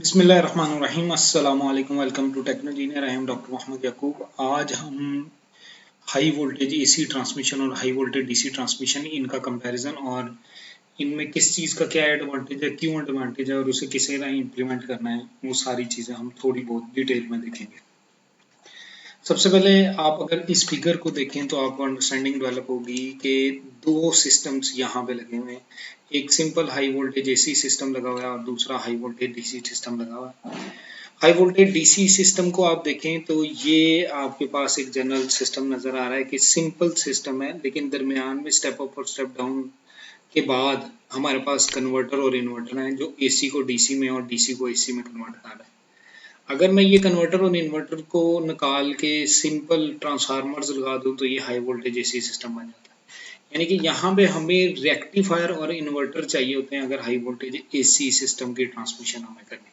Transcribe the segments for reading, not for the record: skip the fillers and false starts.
बिस्मिल्लाहिर्रहमानिर्रहीम अस्सलाम वालेकुम। Welcome to techno engineer. I am doctor Mohammad Yakub. आज हम हाई वोल्टेज एसी ट्रांसमिशन और हाई वोल्टेज डीसी ट्रांसमिशन इनका कंपैरिजन और इनमें किस चीज़ का क्या एडवांटेज है, क्यों एडवांटेज है और उसे किस तरह इम्प्लीमेंट करना है, वो सारी चीज़ें हम थोड़ी बहुत डिटेल में देखेंगे। सबसे पहले आप अगर इस फिगर को देखें तो आपको अंडरस्टैंडिंग डेवलप होगी कि दो सिस्टम्स यहाँ पे लगे हुए हैं। एक simple high voltage AC system लगा हुआ है और दूसरा हाई वोल्टेज डीसी सिस्टम लगा हुआ है। हाई वोल्टेज डीसी सिस्टम को आप देखें तो ये आपके पास एक जनरल सिस्टम नजर आ रहा है कि सिंपल सिस्टम है, लेकिन दरमियान में स्टेप अप और स्टेप डाउन के बाद हमारे पास कन्वर्टर और इन्वर्टर है जो एसी को डीसी में और डीसी को एसी में कन्वर्ट कर रहा है। अगर मैं ये कन्वर्टर और इन्वर्टर को निकाल के सिंपल ट्रांसफार्मर्स लगा दूं तो ये हाई वोल्टेज एसी सिस्टम बन जाता है। यानी कि यहाँ पे हमें रेक्टिफायर और इन्वर्टर चाहिए होते हैं अगर हाई वोल्टेज एसी सिस्टम की ट्रांसमिशन हमें करनी।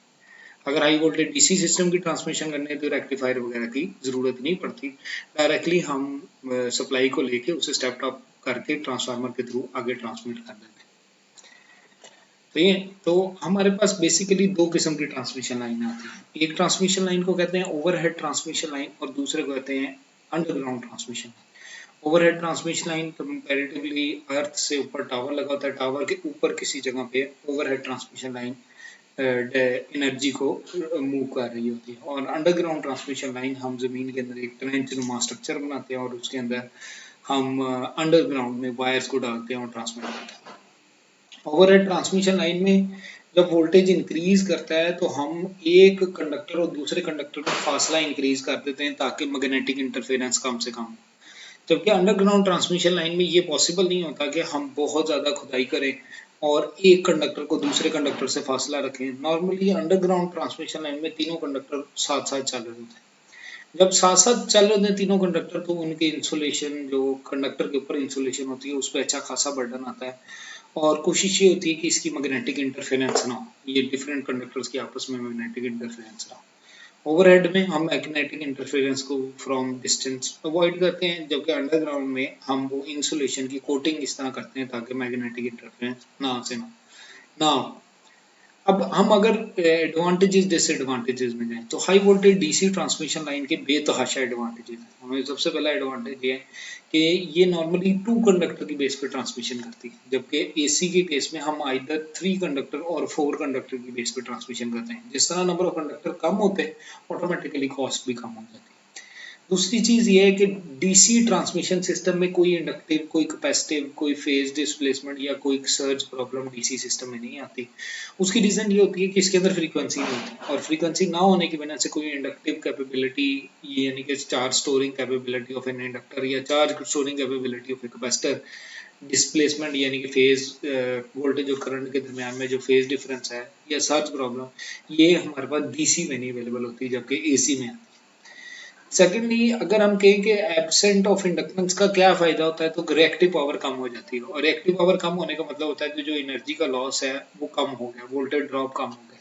अगर हाई वोल्टेज डीसी सिस्टम की ट्रांसमिशन करनी है तो रेक्टिफायर वगैरह की जरूरत नहीं पड़ती। डायरेक्टली हम सप्लाई को लेके उसे स्टेप अप करके ट्रांसफार्मर के थ्रू आगे ट्रांसमिट कर देते हैं। तो हमारे पास बेसिकली दो किस्म की ट्रांसमिशन लाइन आती है। एक ट्रांसमिशन लाइन को कहते हैं ओवरहेड ट्रांसमिशन लाइन और दूसरे को कहते हैं underground transmission line. Overhead transmission line comparatively earth से ऊपर टावर लगा होता है, टावर के ऊपर किसी जगह पे ओवरहेड ट्रांसमिशन लाइन एनर्जी को मूव कर रही होती है। और अंडरग्राउंड ट्रांसमिशन लाइन हम जमीन के अंदर एक ट्रेंच नुमा स्ट्रक्चर बनाते हैं और उसके अंदर हम अंडरग्राउंड में वायर्स को डालते हैं और ट्रांसमिट करते हैं। ओवरहेड ट्रांसमिशन लाइन में जब वोल्टेज इंक्रीज करता है तो हम एक कंडक्टर और दूसरे कंडक्टर का फासला इंक्रीज कर देते हैं ताकि मैग्नेटिक इंटरफेरेंस कम से कम हो। जबकि अंडरग्राउंड ट्रांसमिशन लाइन में ये पॉसिबल नहीं होता कि हम बहुत ज़्यादा खुदाई करें और एक कंडक्टर को दूसरे कंडक्टर से फासला रखें। नॉर्मली अंडरग्राउंड ट्रांसमिशन लाइन में तीनों कंडक्टर साथ साथ चल रहे होते हैं। जब साथ साथ चल रहे हैं तीनों कंडक्टर तो उनके इंसुलेशन, जो कंडक्टर के ऊपर इंसुलेशन होती है उस पर अच्छा खासा बर्डन आता है और कोशिश ये होती है कि इसकी मैग्नेटिक इंटरफेरेंस ना हो, ये डिफरेंट कंडक्टर्स के आपस में मैग्नेटिक इंटरफेरेंस ना हो। ओवरहेड में हम मैग्नेटिक इंटरफेरेंस को फ्रॉम डिस्टेंस अवॉइड करते हैं, जबकि अंडरग्राउंड में हम वो इंसुलेशन की कोटिंग इस तरह करते हैं ताकि मैग्नेटिक इंटरफेरेंस ना हो। अब हम अगर एडवांटेजेस डिसएडवांटेजेस में जाएं तो high voltage DC transmission line के बेतहाशा एडवांटेजेस हैं। हमें सबसे पहला एडवांटेज ये है कि ये नॉर्मली 2 कंडक्टर की बेस पे ट्रांसमिशन करती है, जबकि एसी के केस में हम आइदर 3 कंडक्टर और 4 कंडक्टर की बेस पे ट्रांसमिशन करते हैं। जिस तरह नंबर ऑफ कंडक्टर कम होते हैं ऑटोमेटिकली कॉस्ट भी कम हो जाती है। दूसरी चीज ये है कि डीसी ट्रांसमिशन सिस्टम में कोई इंडक्टिव, कोई कैपेसिटिव, कोई फेज डिस्प्लेसमेंट या कोई सर्ज प्रॉब्लम डीसी सिस्टम में नहीं आती। उसकी रीजन ये होती है कि इसके अंदर फ्रीक्वेंसी नहीं होती और फ्रीक्वेंसी ना होने की वजह से कोई इंडक्टिव कैपेबिलिटी यानी कि charge storing capability of an inductor या charge storing capability of a capacitor, displacement यानी कि फेज वोल्टेज और करंट के दरमियान में जो फेज डिफरेंस है या सर्ज प्रॉब्लम, ये हमारे पास डीसी में नहीं अवेलेबल होती जबकि एसी में। सेकेंडली अगर हम कहें कि एब्सेंट ऑफ इंडक्टेंस का क्या फायदा होता है तो रिएक्टिव पावर कम हो जाती है और रिएक्टिव पावर कम होने का मतलब होता है कि जो एनर्जी का लॉस है वो कम हो गया, वोल्टेज ड्रॉप कम हो गया,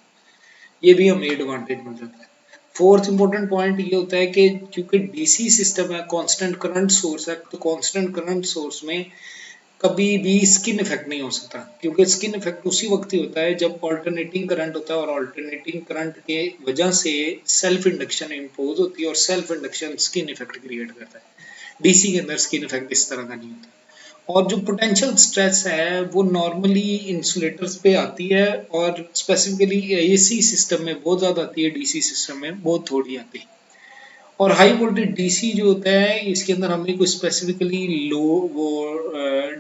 ये भी हमें एडवांटेज मिल जाता है। फोर्थ इंपॉर्टेंट पॉइंट ये होता है कि क्योंकि डीसी सिस्टम है, कांस्टेंट करंट सोर्स है, तो कांस्टेंट करंट सोर्स में कभी भी स्किन इफेक्ट नहीं हो सकता, क्योंकि स्किन इफेक्ट उसी वक्त ही होता है जब ऑल्टरनेटिंग करंट होता है और ऑल्टरनेटिंग करंट के वजह से सेल्फ इंडक्शन इंपोज होती है और self induction skin effect create करता है। डीसी के अंदर स्किन इफेक्ट इस तरह का नहीं होता और जो पोटेंशियल स्ट्रेस है वो नॉर्मली इंसुलेटर्स पे आती है और स्पेसिफिकली एसी सिस्टम में बहुत ज्यादा आती है, डीसी सिस्टम में बहुत थोड़ी आती है। और हाई वोल्टेज डीसी जो होता है इसके अंदर हमें कोई स्पेसिफिकली लो वो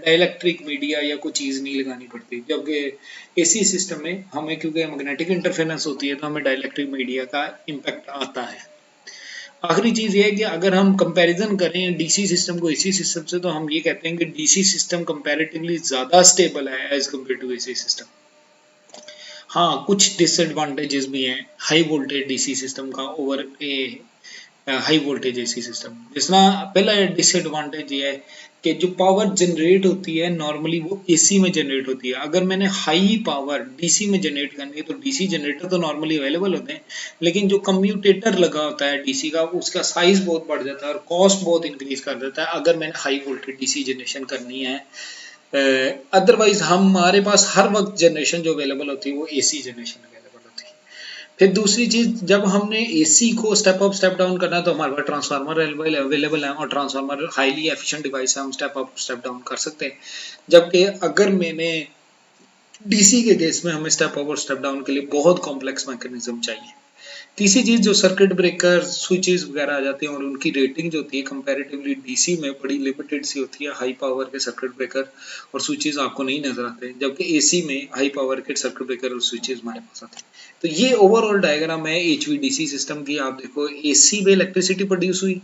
डाइलेक्ट्रिक मीडिया या कोई चीज नहीं लगानी पड़ती, जबकि एसी सिस्टम में हमें क्योंकि मैग्नेटिक इंटरफेरेंस होती है तो हमें डाइलेक्ट्रिक मीडिया का इम्पैक्ट आता है। आखिरी चीज ये है कि अगर हम कंपैरिजन करें डीसी सिस्टम को एसी सिस्टम से तो हम ये कहते हैं कि डीसी सिस्टम कंपैरेटिवली ज्यादा स्टेबल है as compare to AC system. हाँ, कुछ डिसएडवांटेजेस भी हैं हाई वोल्टेज डीसी सिस्टम का over a high voltage AC system. जिसना पहला डिसएडवांटेज ये है कि जो पावर जनरेट होती है नॉर्मली वो एसी में जनरेट होती है। अगर मैंने हाई पावर डीसी में जनरेट करनी है तो डीसी जनरेटर तो नॉर्मली अवेलेबल होते हैं, लेकिन जो कम्यूटेटर लगा होता है डीसी का उसका साइज बहुत बढ़ जाता है और कॉस्ट बहुत इंक्रीज कर देता है अगर मैंने हाई वोल्टेज डीसी जनरेशन करनी है। अदरवाइज हमारे पास हर वक्त जनरेशन जो अवेलेबल होती है वो एसी जनरेशन अवेलेबल होती है। फिर दूसरी चीज, जब हमने एसी को स्टेप अप स्टेप डाउन करना है तो हमारे पास ट्रांसफार्मर अवेलेबल है, और ट्रांसफार्मर हाईली एफिशिएंट डिवाइस है, हम स्टेप अप स्टेप डाउन कर सकते हैं। जबकि अगर मैंने डीसी के केस में हमें स्टेप अप और स्टेप डाउन के लिए बहुत कॉम्प्लेक्स मैकेनिज्म चाहिए। तीसरी चीज, जो सर्किट ब्रेकर स्विचेस वगैरह आ जाते हैं और उनकी रेटिंग जो होती है कंपैरेटिवली डीसी में बड़ी लिमिटेड सी होती है, हाई पावर के सर्किट ब्रेकर और स्विचेस आपको नहीं नजर आते, जबकि एसी में हाई पावर के सर्किट ब्रेकर और स्विचेस हमारे पास आते हैं। तो ये ओवरऑल डायग्राम है एचवीडीसी सिस्टम की। आप देखो, एसी में इलेक्ट्रिसिटी प्रोड्यूस हुई,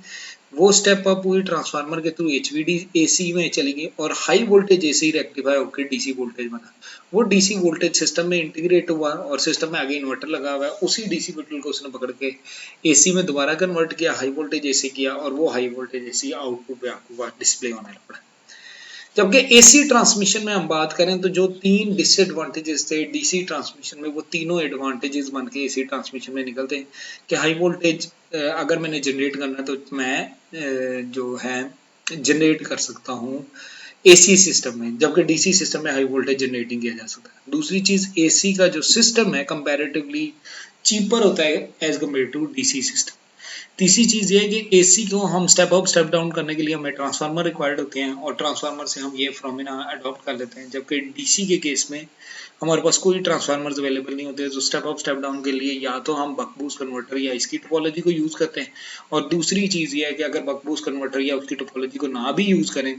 वो स्टेप अप हुई ट्रांसफार्मर के थ्रू एचवीडी एसी में चली गई, और हाई वोल्टेज एसी रेक्टिफाई होकर डीसी वोल्टेज बना। वो डीसी वोल्टेज सिस्टम में इंटीग्रेट हुआ और सिस्टम में आगे इन्वर्टर लगा हुआ है, उसी डीसी मेटल को उसने पकड़ के एसी में दोबारा कन्वर्ट किया, हाई वोल्टेज एसी किया, और वो हाई वोल्टेज एसी आउटपुट पे आपको डिस्प्ले होने लगा। जबकि एसी ट्रांसमिशन में हम बात करें तो जो तीन डिसएडवांटेजेस थे डीसी ट्रांसमिशन में, वो तीनों एडवांटेजेस बन के एसी ट्रांसमिशन में निकलते हैं। कि हाई वोल्टेज अगर मैंने जनरेट करना है तो मैं जो है जनरेट कर सकता हूँ एसी सिस्टम में, जबकि डीसी सिस्टम में हाई वोल्टेज जनरेटिंग किया जा सकता है। दूसरी चीज, एसी का जो सिस्टम है कंपैरेटिवली चीपर होता है as compare to DC system. तीसरी चीज ये है कि एसी को हम स्टेप अप स्टेप डाउन करने के लिए हमें ट्रांसफार्मर रिक्वायर्ड होते हैं, और ट्रांसफार्मर से हम ये फिनोमेना अडॉप्ट कर लेते हैं। जबकि डीसी के केस में हमारे पास कोई ट्रांसफार्मर्स अवेलेबल नहीं होते, तो स्टेप अप स्टेप डाउन के लिए या तो हम बक बूस्ट कन्वर्टर या इसकी टोपोलॉजी को यूज करते हैं, और दूसरी चीज ये है कि अगर बक बूस्ट कन्वर्टर या उसकी टोपोलॉजी को ना भी यूज करें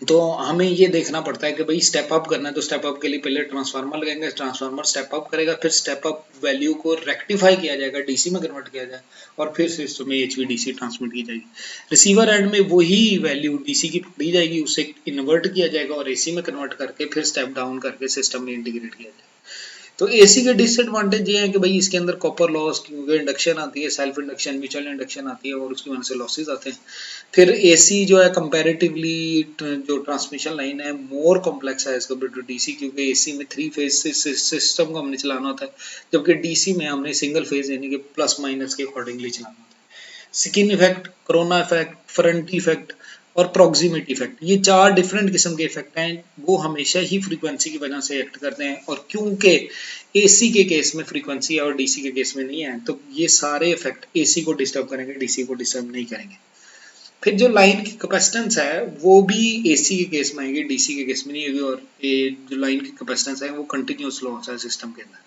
तो हमें ये देखना पड़ता है कि भाई स्टेप अप करना है तो स्टेप अप के लिए पहले ट्रांसफार्मर लगेंगे, ट्रांसफार्मर स्टेप अप करेगा, फिर स्टेप अप वैल्यू को रेक्टिफाई किया जाएगा, डीसी में कन्वर्ट किया जाए, और फिर सिस्टम में एचवीडीसी ट्रांसमिट की जाएगी। रिसीवर एंड में वही वैल्यू डीसी की पकड़ी जाएगी, उसे इन्वर्ट किया जाएगा और एसी में कन्वर्ट करके फिर स्टेप डाउन करके सिस्टम में इंटीग्रेट किया जाएगा। तो एसी के डिसएडवांटेज ये है कि भाई इसके अंदर कॉपर लॉस, क्योंकि इंडक्शन आती है, सेल्फ इंडक्शन, म्यूचुअल इंडक्शन आती है, और उसकी वजह से लॉसेज आते हैं। फिर एसी जो है कंपैरेटिवली जो ट्रांसमिशन लाइन है मोर कॉम्प्लेक्स है एज कम्पेयर टू डीसी, क्योंकि एसी में 3 फेज सिस्टम को हमने चलाना होता है, जबकि डीसी में हमने सिंगल फेज यानी कि प्लस माइनस के अकॉर्डिंगली चलाना होता है। Skin effect, corona effect, front effect और प्रॉक्सिमिटी इफेक्ट, ये 4 डिफरेंट किस्म के इफेक्ट हैं, वो हमेशा ही फ्रीक्वेंसी की वजह से एक्ट करते हैं, और क्योंकि एसी के केस में फ्रीक्वेंसी है और डीसी के केस में नहीं है, तो ये सारे इफेक्ट एसी को डिस्टर्ब करेंगे, डीसी को डिस्टर्ब नहीं करेंगे। फिर जो लाइन की कैपेसिटेंस है वो भी एसी के केस में आएगी, डीसी के केस में नहीं होगी, और ये जो लाइन की कैपेसिटेंस है वो कंटिन्यूस लॉस है सिस्टम के अंदर।